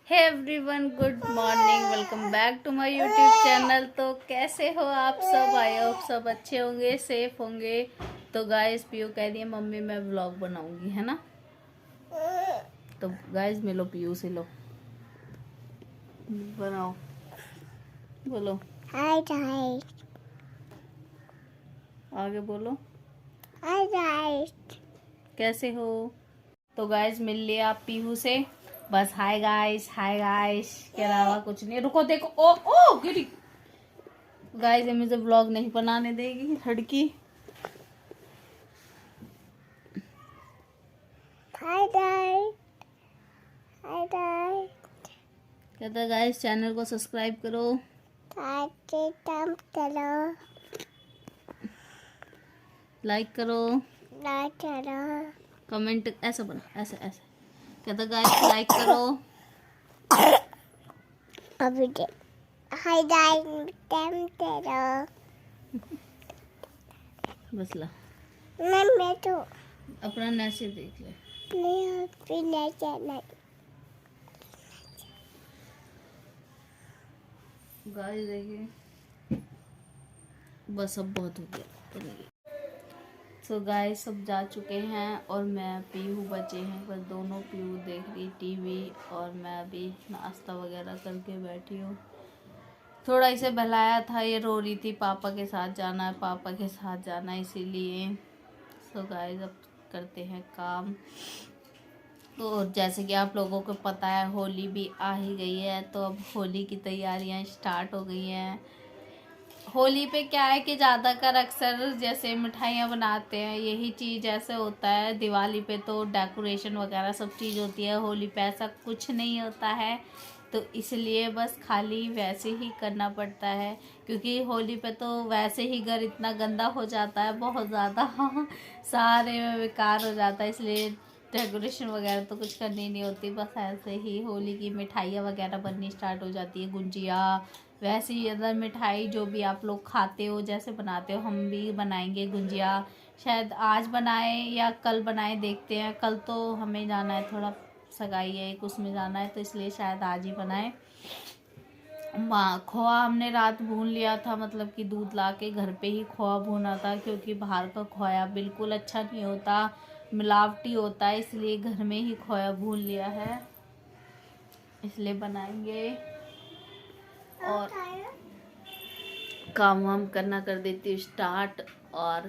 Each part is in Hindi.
Hey everyone, good morning. Welcome back to my YouTube channel. तो कैसे हो आप सब? आई होप सब अच्छे होंगे, सेफ होंगे। तो गाइस, पीयू कह रही है मम्मी मैं व्लॉग बनाऊंगी, है ना। तो गाइस मिलो, पीयू से लो, बनाओ, बोलो हाय गाइस। आगे बोलो हाय गाइस। कैसे हो। तो गाइस मिल लिया आप पीहू से, बस हाय गाइस के अलावा कुछ नहीं। रुको देखो, ओ ओ गिरी। गाइस ये मुझे व्लॉग नहीं बनाने देगी लड़की। Hi guys. Hi guys. कहता है गाइस चैनल को सब्सक्राइब करो, ताकि तुम चलो लाइक करो, ना चलो कमेंट ऐसा बना, ऐसे ऐसे। कहता गाइस लाइक करो। अभी दे। हाय गाइस तुम चलो। बस ला, मैं तो अपना मैसेज देख ले। नहीं पीना चला। गाइस देखिए, बस अब बहुत हो गया। तो गाइस सब जा चुके हैं और मैं पीहू बचे हैं बस दोनों। पीहू देख रही टीवी और मैं अभी नाश्ता वगैरह करके बैठी हूँ। थोड़ा इसे बहलाया था, ये रो रही थी पापा के साथ जाना है, पापा के साथ जाना है, इसीलिए। सो गाइस अब करते हैं काम। तो जैसे कि आप लोगों को पता है होली भी आ ही गई है, तो अब होली की तैयारियां स्टार्ट हो गई हैं। होली पे क्या है कि ज़्यादातर अक्सर जैसे मिठाइयाँ बनाते हैं, यही चीज़ ऐसे होता है। दिवाली पे तो डेकोरेशन वगैरह सब चीज़ होती है, होली पे ऐसा कुछ नहीं होता है। तो इसलिए बस खाली वैसे ही करना पड़ता है, क्योंकि होली पे तो वैसे ही घर इतना गंदा हो जाता है, बहुत ज़्यादा सारे में बेकार हो जाता है। इसलिए डेकोरेशन वगैरह तो कुछ करनी नहीं होती, बस ऐसे ही होली की मिठाइयाँ वगैरह बननी स्टार्ट हो जाती है। गुंजिया, वैसे ही अदर मिठाई जो भी आप लोग खाते हो, जैसे बनाते हो, हम भी बनाएंगे गुंजिया। शायद आज बनाए या कल बनाए, देखते हैं। कल तो हमें जाना है, थोड़ा सगाई है एक, उसमें जाना है, तो इसलिए शायद आज ही बनाए। खोआ हमने रात भून लिया था, मतलब कि दूध ला के घर पे ही खोआ भूना था, क्योंकि बाहर का खोया बिल्कुल अच्छा नहीं होता, मिलावटी होता है। इसलिए घर में ही खोया भून लिया है, इसलिए बनाएंगे। और काम वाम करना कर देती हूँ स्टार्ट। और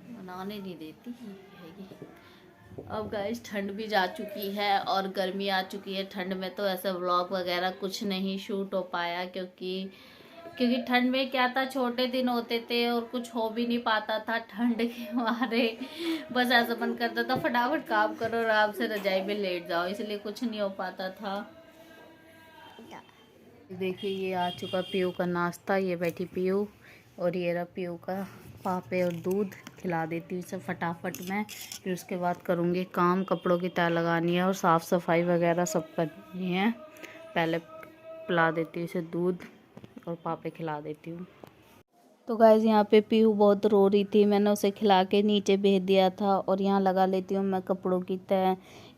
बनाने नहीं देती है ये। अब गाइस ठंड भी जा चुकी है और गर्मी आ चुकी है। ठंड में तो ऐसा व्लॉग वगैरह कुछ नहीं शूट हो पाया, क्योंकि ठंड में क्या था, छोटे दिन होते थे और कुछ हो भी नहीं पाता था ठंड के मारे। बस ऐसा मन करता था फटाफट काम करो, आराम से रजाई में लेट जाओ, इसलिए कुछ नहीं हो पाता था। देखिए ये आ चुका पीयू का नाश्ता, ये बैठी पीयू और ये रहा पीयू का पापे और दूध। खिला देती हूँ इसे फटाफट में, फिर उसके बाद करूँगी काम। कपड़ों की तह लगानी है और साफ़ सफाई वगैरह सब करनी है। पहले पिला देती हूँ इसे दूध और पापे खिला देती हूँ। तो गाइस यहाँ पे पीहू बहुत रो रही थी, मैंने उसे खिला के नीचे भेज दिया था और यहाँ लगा लेती हूँ मैं कपड़ों की तह,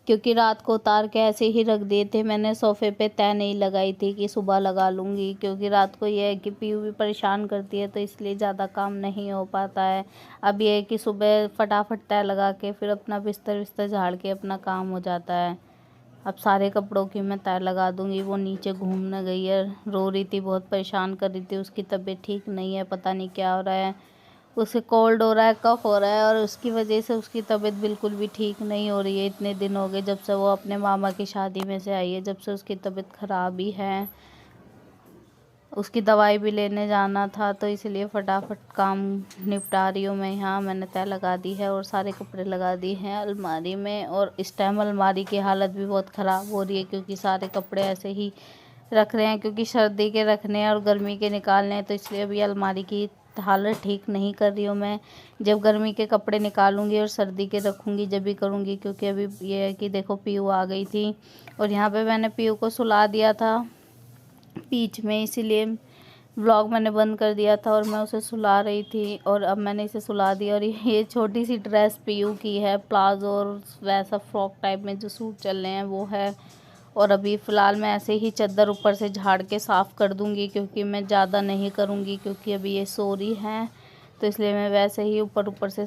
क्योंकि रात को उतार के ऐसे ही रख दिए थे मैंने। सोफ़े पे तह नहीं लगाई थी कि सुबह लगा लूँगी, क्योंकि रात को ये है कि पीहू भी परेशान करती है, तो इसलिए ज़्यादा काम नहीं हो पाता है। अब ये है कि सुबह फटाफट तह लगा के फिर अपना बिस्तर विस्तर झाड़ के अपना काम हो जाता है। अब सारे कपड़ों की मैं तह लगा दूंगी। वो नीचे घूमने गई है, रो रही थी, बहुत परेशान कर रही थी। उसकी तबीयत ठीक नहीं है, पता नहीं क्या हो रहा है, उसे कोल्ड हो रहा है, कफ हो रहा है, और उसकी वजह से उसकी तबीयत बिल्कुल भी ठीक नहीं हो रही है। इतने दिन हो गए जब से वो अपने मामा की शादी में से आई है, जब से उसकी तबीयत ख़राब ही है। उसकी दवाई भी लेने जाना था, तो इसलिए फटाफट काम निपटा रही हूँ मैं। यहाँ मैंने तह लगा दी है और सारे कपड़े लगा दिए हैं अलमारी में। और इस टाइम अलमारी की हालत भी बहुत ख़राब हो रही है, क्योंकि सारे कपड़े ऐसे ही रख रहे हैं, क्योंकि सर्दी के रखने हैं और गर्मी के निकालने हैं, तो इसलिए अभी अलमारी की हालत ठीक नहीं कर रही हूँ मैं। जब गर्मी के कपड़े निकालूंगी और सर्दी के रखूँगी जब भी करूँगी, क्योंकि अभी ये है कि देखो पीयू आ गई थी और यहाँ पे मैंने पीयू को सुला दिया था बीच में, इसीलिए व्लॉग मैंने बंद कर दिया था और मैं उसे सुला रही थी और अब मैंने इसे सुला दिया। और ये छोटी सी ड्रेस पीयू की है, प्लाजो और वैसा फ्रॉक टाइप में जो सूट चल रहे हैं वो है। और अभी फ़िलहाल मैं ऐसे ही चादर ऊपर से झाड़ के साफ़ कर दूँगी, क्योंकि मैं ज़्यादा नहीं करूँगी क्योंकि अभी ये सो रही हैं, तो इसलिए मैं वैसे ही ऊपर ऊपर से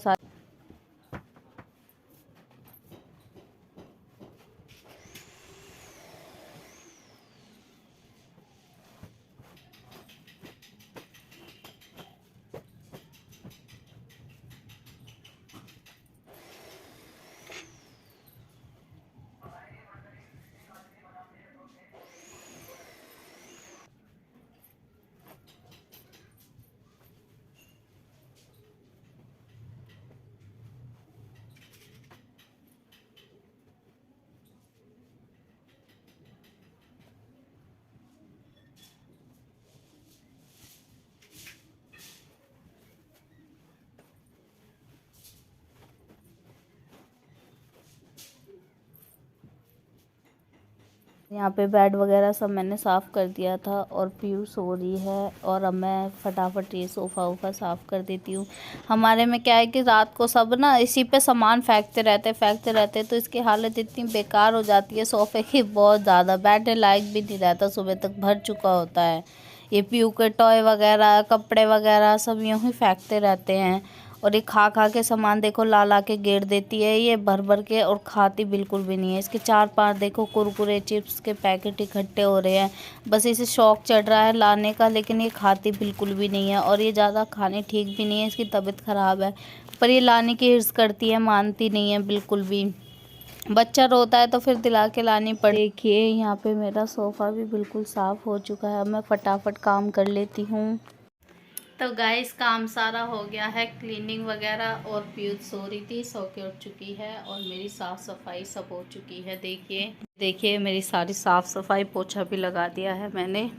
यहाँ पे बेड वगैरह सब मैंने साफ़ कर दिया था और पीयू सो रही है। और अब मैं फटाफट ये सोफ़ा वोफ़ा साफ़ कर देती हूँ। हमारे में क्या है कि रात को सब ना इसी पे सामान फेंकते रहते, तो इसकी हालत इतनी बेकार हो जाती है सोफ़े की, बहुत ज़्यादा बैठने लायक भी नहीं रहता, सुबह तक भर चुका होता है। ये पीयू के टॉय वगैरह, कपड़े वगैरह सब यूँ ही फेंकते रहते हैं। और ये खा खा के सामान देखो ला ला के गिर देती है ये भर भर के, और खाती बिल्कुल भी नहीं है। इसके 4-5 देखो कुरकुरे चिप्स के पैकेट इकट्ठे हो रहे हैं, बस इसे शौक चढ़ रहा है लाने का, लेकिन ये खाती बिल्कुल भी नहीं है। और ये ज़्यादा खाने ठीक भी नहीं है, इसकी तबीयत ख़राब है, पर ये लाने की हिर्स करती है, मानती नहीं है बिल्कुल भी। बच्चा रोता है तो फिर दिला के लानी पड़े। देखिए यहाँ पे मेरा सोफ़ा भी बिल्कुल साफ़ हो चुका है। अब मैं फटाफट काम कर लेती हूँ। तो गाइस काम सारा हो गया है, क्लीनिंग वगैरह, और पीयू सो रही थी, सो के उठ चुकी है, और मेरी साफ़ सफाई सब हो चुकी है। देखिए मेरी सारी साफ़ सफाई, पोछा भी लगा दिया है मैंने,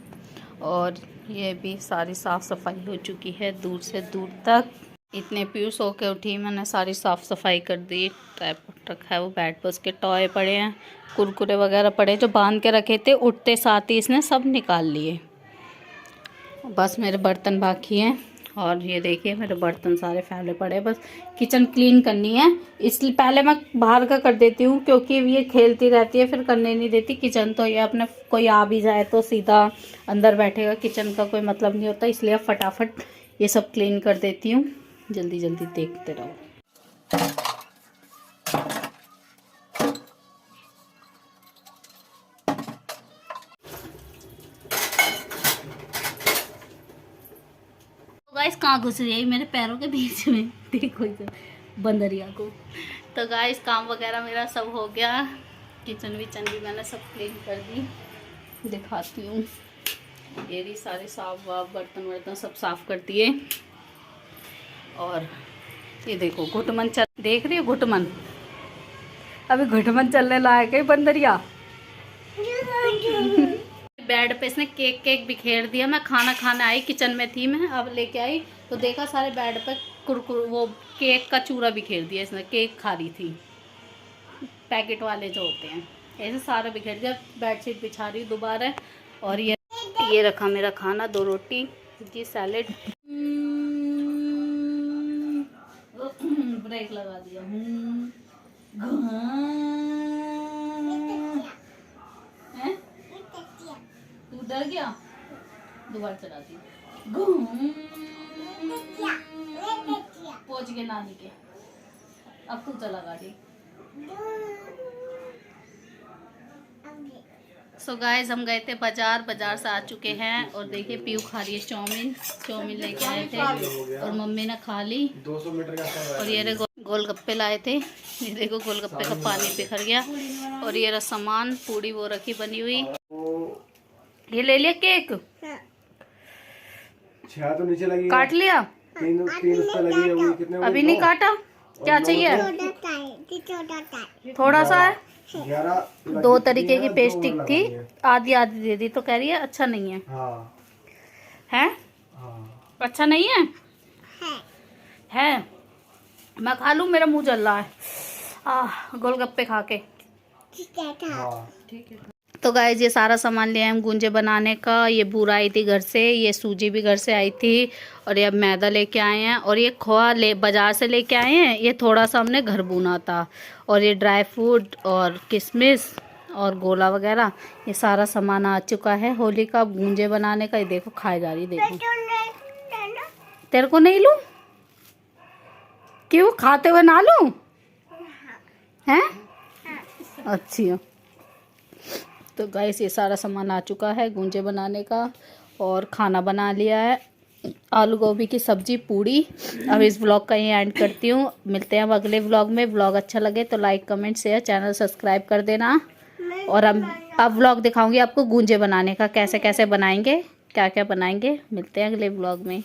और ये भी सारी साफ़ सफाई हो चुकी है दूर से दूर तक। इतने पीयू सो के उठी, मैंने सारी साफ़ सफाई कर दी। ट्राइपॉड रखा है वो बेड पर, उसके टॉय पड़े हैं, कुरकुरे वगैरह पड़े जो बांध के रखे थे, उठते साथ ही इसने सब निकाल लिए। बस मेरे बर्तन बाकी हैं, और ये देखिए मेरे बर्तन सारे फैले पड़े, बस किचन क्लीन करनी है। इसलिए पहले मैं बाहर का कर देती हूँ, क्योंकि ये खेलती रहती है फिर करने नहीं देती। किचन तो ये अपने कोई आ भी जाए तो सीधा अंदर बैठेगा, किचन का कोई मतलब नहीं होता, इसलिए फटाफट ये सब क्लीन कर देती हूँ। जल्दी जल्दी देखते रहो। गाइस कहाँ घुस रही है मेरे पैरों के बीच में, देखो इसे बंदरिया को। तो गाइस काम वगैरह मेरा सब हो गया, किचन विचन भी मैंने सब क्लीन कर दी, दिखाती हूँ। ये भी सारे साफ वाफ बर्तन वर्तन सब साफ कर दिए। और ये देखो घुटमन चल, देख रही हो घुटमन, अभी घुटमन चलने लायक है बंदरिया। बेड पे इसने केक बिखेर दिया। मैं खाना खाने आई, किचन में थी मैं, अब लेके आई तो देखा सारे बेड पे कुरकुर वो केक का चूरा बिखेर दिया इसने। केक खा रही थी, पैकेट वाले जो होते हैं, ऐसे सारा बिखेर दिया। बेडशीट बिछा रही दोबारा। और ये रखा मेरा खाना, 2 रोटी जी, सैलेड। ब्रेक लगा दिया। तू डर गया, दोबारा चला दी। पहुंच गए नानी के, अब तू चला गाड़ी। सो गाइस हम गए थे बाजार से आ चुके हैं, और देखिए पीयू खा रही है चाउमीन लेके आए थे और मम्मी ने खा ली। 200 मीटर और ये गोलगप्पे लाए थे, ये देखो गोलगप्पे का पानी बिखर गया। और ये रहा सामान, पूड़ी वो रखी बनी हुई। ये ले लिया केक, तो नीचे लगी काट लिया, तीन उस पे लगी है, कितने अभी नहीं काटा, क्या चाहिए? थोड़ा सा है, 2 तरीके की पेस्टिक थी, आधी दे दी, तो कह रही है अच्छा नहीं है। है अच्छा नहीं है? है मैं खा लूं, मेरा मुंह जल रहा है गोलगप्पे खा के। ठीक है। तो गाइस ये सारा सामान लिया हम गूंजे बनाने का। ये बूरा आई थी घर से, ये सूजी भी घर से आई थी, और ये अब मैदा लेके आए हैं, और ये खोआ बाज़ार से लेके आए हैं। ये थोड़ा सा हमने घर भुना था, और ये ड्राई फ्रूट और किशमिश और गोला वगैरह, ये सारा सामान आ चुका है होली का गूंजे बनाने का। ये देखो खाई जा रही, देखो। तेरे को नहीं लूं? क्यों, खाते हुए ना लूं? हैं? अच्छी। तो गाइस ये सारा सामान आ चुका है गूंजे बनाने का, और खाना बना लिया है, आलू गोभी की सब्जी, पूड़ी। अब इस व्लॉग का ही एंड करती हूँ। मिलते हैं अब अगले व्लॉग में। व्लॉग अच्छा लगे तो like comment share, channel subscribe कर देना। और अब व्लॉग दिखाऊंगी आपको गूंजे बनाने का, कैसे कैसे बनाएंगे, क्या क्या बनाएंगे। मिलते हैं अगले व्लॉग में।